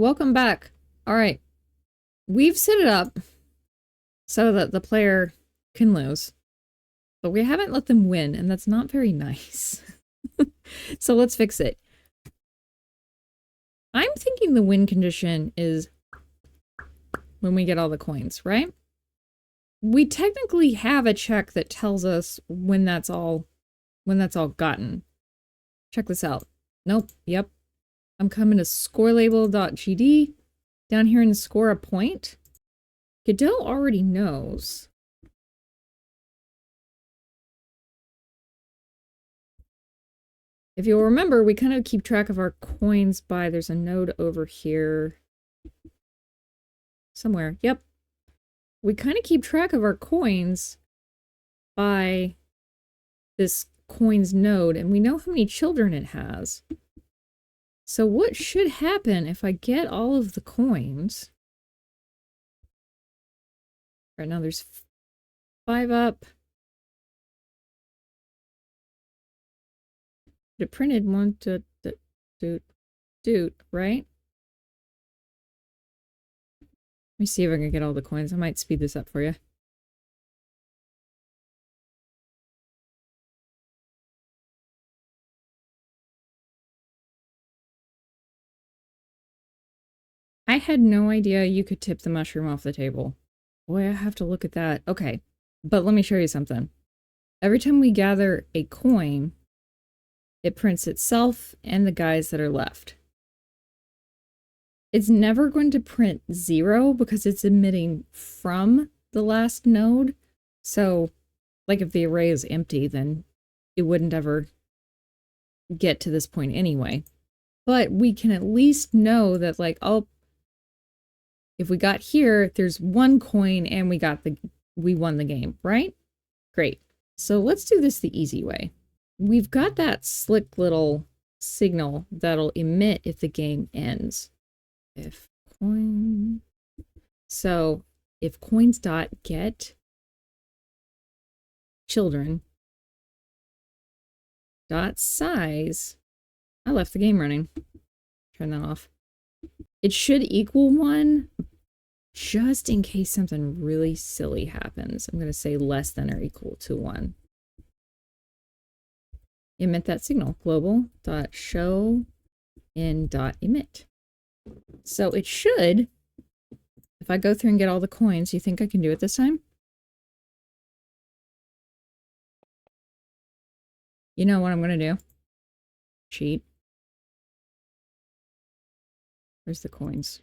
welcome back. All right. We've set it up so that the player can lose, but we haven't let them win, and that's not very nice. So let's fix it. I'm thinking the win condition is when we get all the coins, right? We technically have a check that tells us when that's all gotten. Check this out. Nope. Yep. I'm coming to scorelabel.gd. Down here in score a point. Godot already knows. If you'll remember, we kind of keep track of our coins by, there's a node over here. Somewhere. Yep. We kind of keep track of our coins by this coins node, and we know how many children it has. So what should happen if I get all of the coins? Right now there's 5 up. It printed one to doot, right? Let me see if I can get all the coins. I might speed this up for you. I had no idea you could tip the mushroom off the table. Boy, I have to look at that. Okay, but let me show you something. Every time we gather a coin, it prints itself and the guys that are left. It's never going to print 0 because it's emitting from the last node. So, like if the array is empty, then it wouldn't ever get to this point anyway. But we can at least know that, like, oh, if we got here, there's 1 coin and we won the game, right? Great. So let's do this the easy way. We've got that slick little signal that'll emit if the game ends. If coin. So if coins.get children dot size. I left the game running. Turn that off. It should equal 1, just in case something really silly happens. I'm going to say less than or equal to 1. Emit that signal. Global.show in.emit. So it should, if I go through and get all the coins, you think I can do it this time? You know what I'm going to do? Cheat. Where's the coins?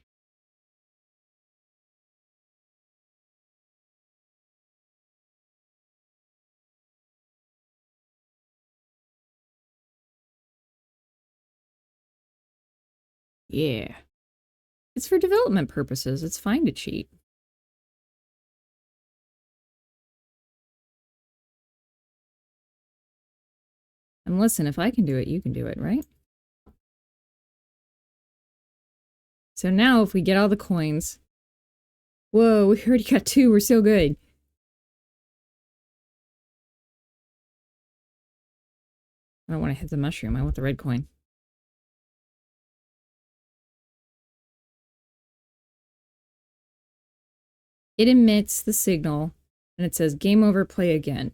Yeah. It's for development purposes. It's fine to cheat. And listen, if I can do it, you can do it, right? So now if we get all the coins... Whoa, we already got 2. We're so good. I don't want to hit the mushroom. I want the red coin. It emits the signal, and it says, game over, play again.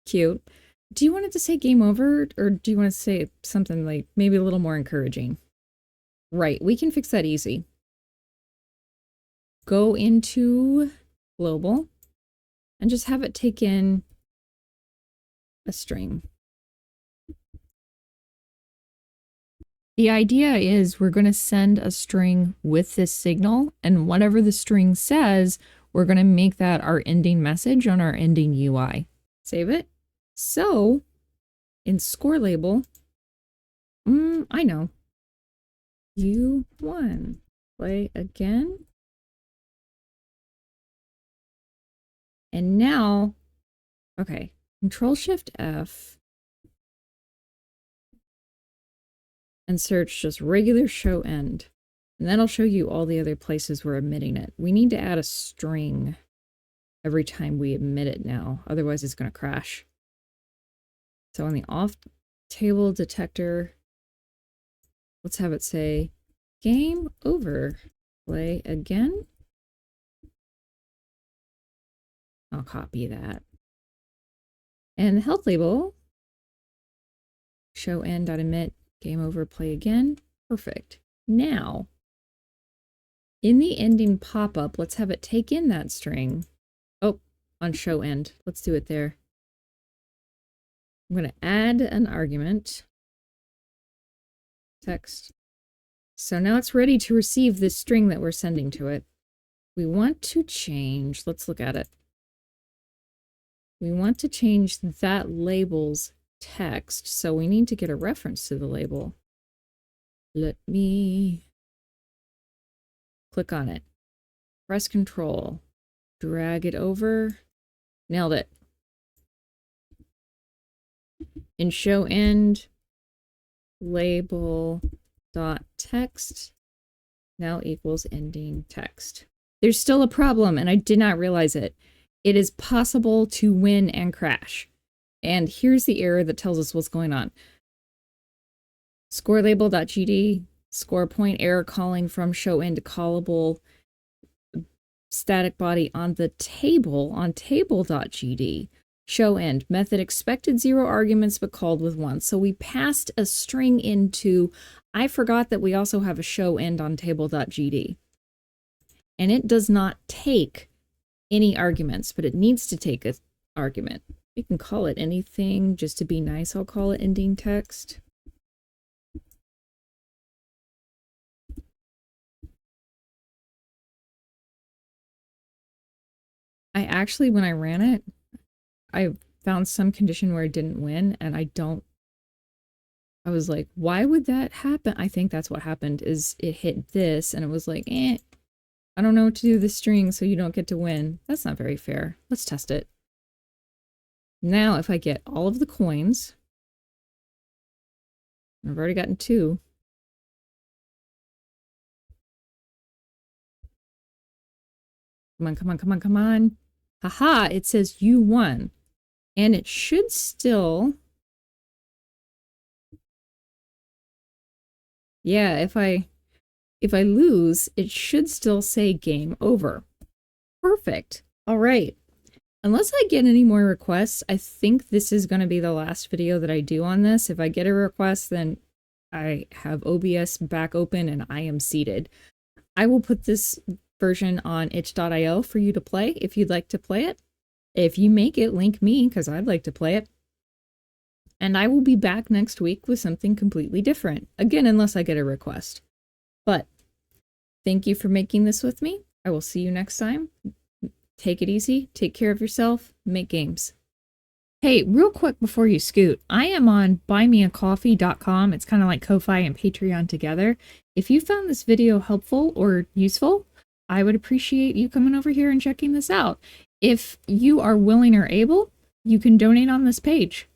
Cute. Do you want it to say game over, or do you want to say something like, maybe a little more encouraging? Right, we can fix that easy. Go into global, and just have it take in a string. The idea is we're going to send a string with this signal, and whatever the string says, we're going to make that our ending message on our ending UI. Save it. So, in score label, I know. You won. Play again. And now, okay, Control-Shift-F. And search just regular show end. And that'll show you all the other places we're emitting it. We need to add a string every time we emit it now. Otherwise it's going to crash. So on the off table detector, let's have it say Game over. Play again. I'll copy that. And the health label, show end.emit, game over, play again. Perfect. Now, in the ending pop-up, let's have it take in that string. Oh, on show end. Let's do it there. I'm going to add an argument. Text. So now it's ready to receive this string that we're sending to it. We want to change, let's look at it. We want to change that label's text, so we need to get a reference to the label. Let me click on it. Press Control. Drag it over. Nailed it. In show end, label dot text now equals ending text. There's still a problem, and I did not realize it. It is possible to win and crash. And here's the error that tells us what's going on. Score label.gd, score point error calling from show end to callable static body on the table on table.gd. Show end method expected 0 arguments but called with 1. So we passed a string into, I forgot that we also have a show end on table.gd. And it does not take any arguments, but it needs to take an argument. You can call it anything. Just to be nice, I'll call it ending text. I actually, when I ran it, I found some condition where it didn't win, and I was like, why would that happen? I think that's what happened, is it hit this, and it was like, I don't know what to do with this string, so you don't get to win. That's not very fair. Let's test it. Now, if I get all of the coins, I've already gotten 2. Come on, come on, come on, come on. Haha, it says you won. And it should still... Yeah, if I lose, it should still say game over. Perfect. All right. Unless I get any more requests, I think this is going to be the last video that I do on this. If I get a request, then I have OBS back open and I am seated. I will put this version on itch.io for you to play if you'd like to play it. If you make it, link me because I'd like to play it. And I will be back next week with something completely different. Again, unless I get a request. But thank you for making this with me. I will see you next time. Take it easy. Take care of yourself. Make games. Hey, real quick before you scoot, I am on buymeacoffee.com. It's kind of like Ko-Fi and Patreon together. If you found this video helpful or useful, I would appreciate you coming over here and checking this out. If you are willing or able, you can donate on this page.